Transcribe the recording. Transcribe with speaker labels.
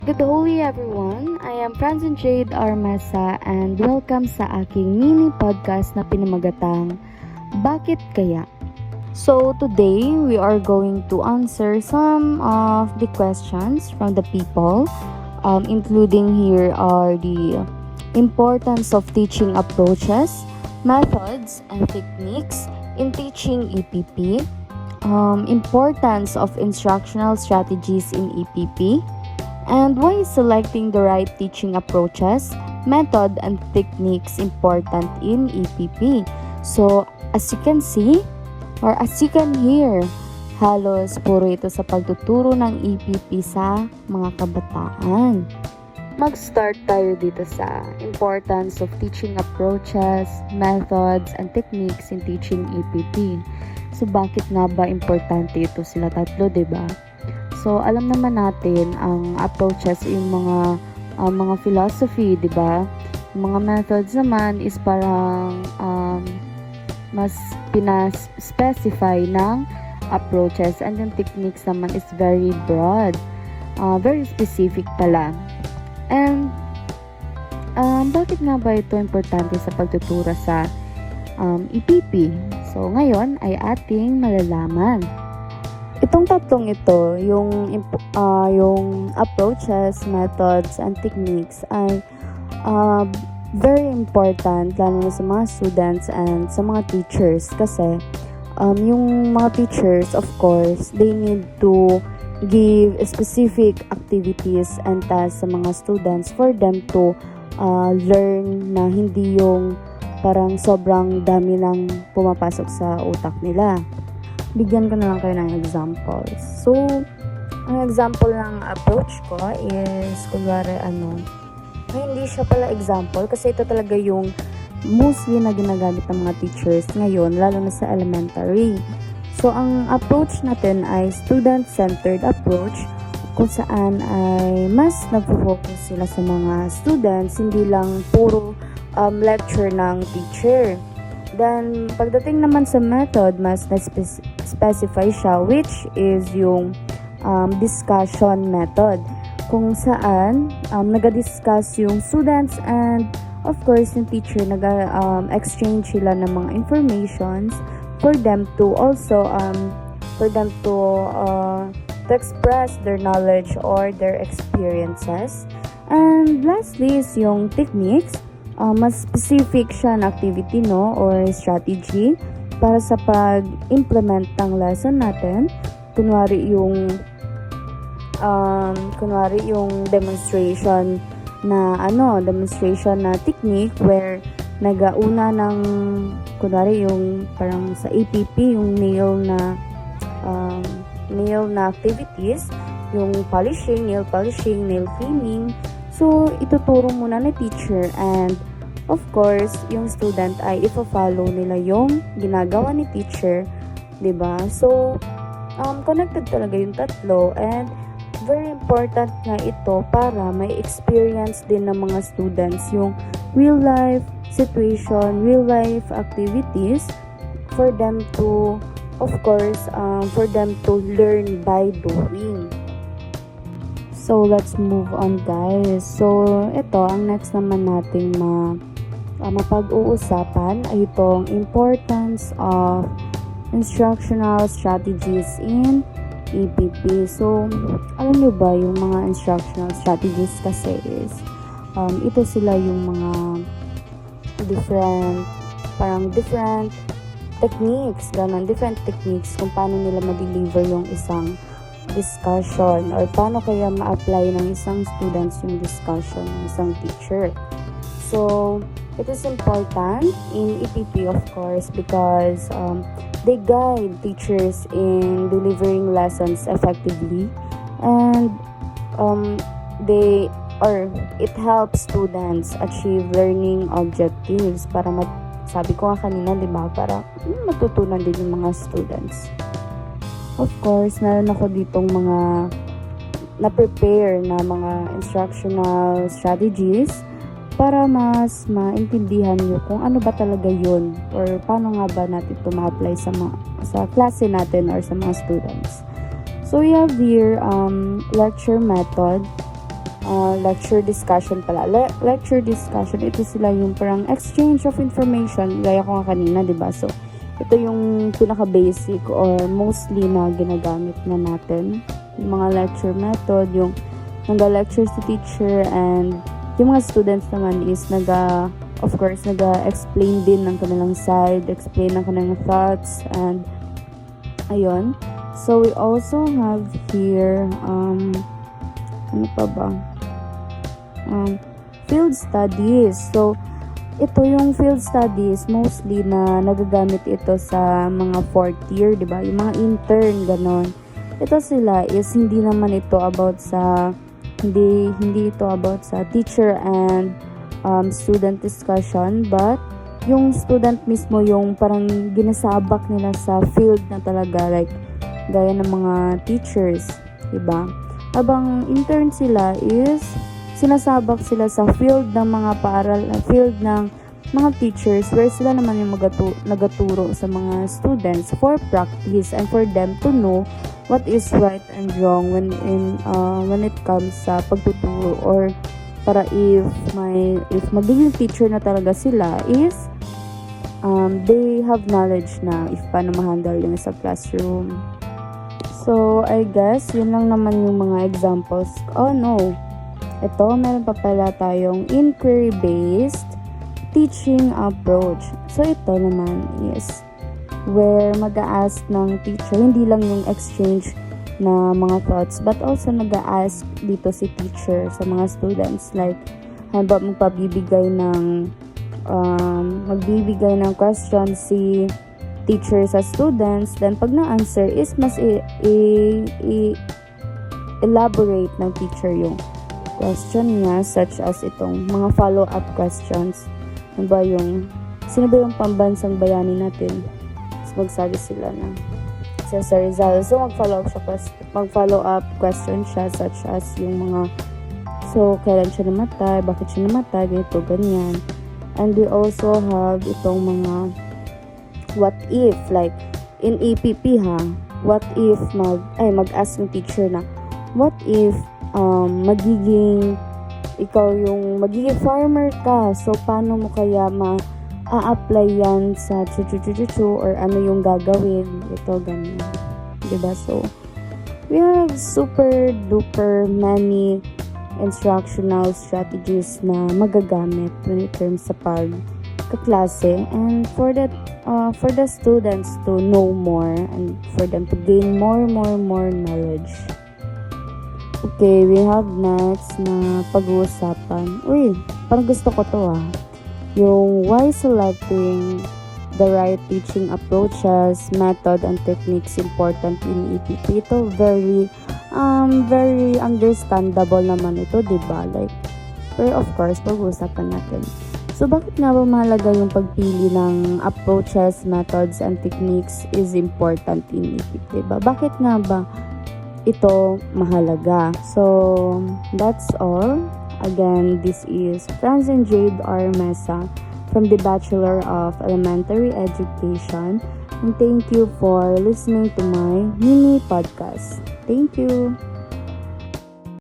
Speaker 1: Good holy everyone! I am Franzen Jade Armesa and welcome sa aking mini podcast na pinamagatang Bakit Kaya? So today we are going to answer some of the questions from the people, including here are the importance of teaching approaches, methods, and techniques in teaching EPP, importance of instructional strategies in EPP, and why is selecting the right teaching approaches, method, and techniques important in EPP? So, as you can see, or as you can hear, halos puro ito sa pagtuturo ng EPP sa mga kabataan. Mag-start tayo dito sa importance of teaching approaches, methods, and techniques in teaching EPP. So, bakit nga ba importante ito sila tatlo, diba? So, alam naman natin ang approaches yung mga philosophy, 'di ba? Yung mga methods naman is parang mas pina-specify ng approaches, and yung techniques naman is very broad, very specific pala. And bakit nga ba ito importante sa pagtuturo sa EPP? So, ngayon ay ating malalaman. Itong tatlong ito, yung approaches, methods, and techniques ay very important lalo na sa mga students and sa mga teachers kasi yung mga teachers, of course, they need to give specific activities and tasks sa mga students for them to learn na hindi yung parang sobrang dami lang pumapasok sa utak nila. Bigyan ko na lang kayo ng examples. So, ang example ng approach ko is, kunwari hindi siya pala example kasi ito talaga yung mostly na ginagamit ng mga teachers ngayon, lalo na sa elementary. So, ang approach natin ay student-centered approach kung saan ay mas nag-focus sila sa mga students, hindi lang puro lecture ng teacher. Then, pagdating naman sa method, mas na-specify siya, which is yung discussion method. Kung saan, nag-discuss yung students and, of course, yung teacher, nag-exchange sila ng mga informations for them to also, to express their knowledge or their experiences. And lastly is yung techniques. Mas specific siya na activity, no, or strategy para sa pag-implement ng lesson natin. Kunwari yung demonstration na technique where nagauna ng kunwari yung parang sa APP yung nail na activities, yung nail polishing, nail cleaning. So, ituturo muna ni teacher and of course, yung student ay ipo-follow nila yung ginagawa ni teacher, 'di ba? So, connected talaga yung tatlo and very important nga ito para may experience din ng mga students yung real life situation, real life activities for them to, of course, for them to learn by doing. So, let's move on, guys. So, ito, ang next naman nating mapag-uusapan ay itong importance of instructional strategies in EPP. So, alam nyo ba, yung mga instructional strategies kasi is, ito sila yung mga different techniques, different techniques kung paano nila ma-deliver yung isang discussion or paano kaya ma-apply ng isang students yung discussion ng isang teacher. So, it is important in EPP, of course, because they guide teachers in delivering lessons effectively, and it helps students achieve learning objectives para sabi ko nga kanina, di ba, para matutunan din yung mga students. Of course, meron ako ditong mga na-prepare na mga instructional strategies para mas maintindihan nyo kung ano ba talaga yun or paano nga ba natin ito ma-apply sa klase natin or sa mga students. So we have here lecture method. lecture discussion pala. Lecture discussion, ito sila yung parang exchange of information, gaya ko nga kanina, diba? So, ito yung pinaka-basic or mostly na ginagamit na natin. Yung mga lecture method, yung nag-lecture si teacher, and yung mga students naman is of course, nag-explain din ng kanilang side, explain ng kanilang thoughts, and ayun. So, we also have here, ano pa ba? Field studies. So, ito yung field studies, mostly na nagagamit ito sa mga 4th year, di ba? Yung mga intern, ganon. Ito sila is hindi ito about sa teacher and student discussion, but yung student mismo yung parang ginasabak nila sa field na talaga, like gaya ng mga teachers, di ba? Habang intern sila is sinasabak sila sa field ng mga field ng mga teachers, where sila naman yung nagaturo sa mga students for practice and for them to know what is right and wrong when it comes sa pagtuturo, or para if magiging teacher na talaga sila is they have knowledge na if paano ma-handle yung sa classroom. So, I guess, yun lang naman yung mga examples. Oh, no. Ito, meron pa pala tayong inquiry-based teaching approach. So, ito naman is where mag-a-ask ng teacher, hindi lang yung exchange na mga thoughts, but also nag-a-ask dito si teacher sa mga students. Like, magbibigay ng questions si teacher sa students, then pag na-answer is mas elaborate ng teacher yung question niya, such as itong mga follow-up questions. Ano ba sino ba yung pambansang bayani natin? So, magsabi sila na sa Rizal. So, mag-follow-up question siya, such as yung mga, so, kailan siya namatay, bakit siya namatay, ganito, ganyan. And we also have itong mga what if, like in APP what if mag-ask ng teacher na, what if magiging farmer ka, so paano mo kaya ma-a-apply yan sa or ano yung gagawin, ito, ganyan, diba? So, we have super duper many instructional strategies na magagamit when it comes sa pagkaklase, and for the students to know more and for them to gain more knowledge. Okay, we have next na pag-uusapan. Uy, parang gusto ko to yung why selecting the right teaching approaches, method, and techniques important in EPP. Ito very understandable naman ito, diba? Like, pero of course, pag-uusapan natin. So, bakit nga ba mahalaga yung pagpili ng approaches, methods, and techniques is important in EPP, diba? Bakit nga ba ito mahalaga? So, that's all. Again, this is Franz and Jade R. Mesa from the Bachelor of Elementary Education. And thank you for listening to my mini podcast. Thank you.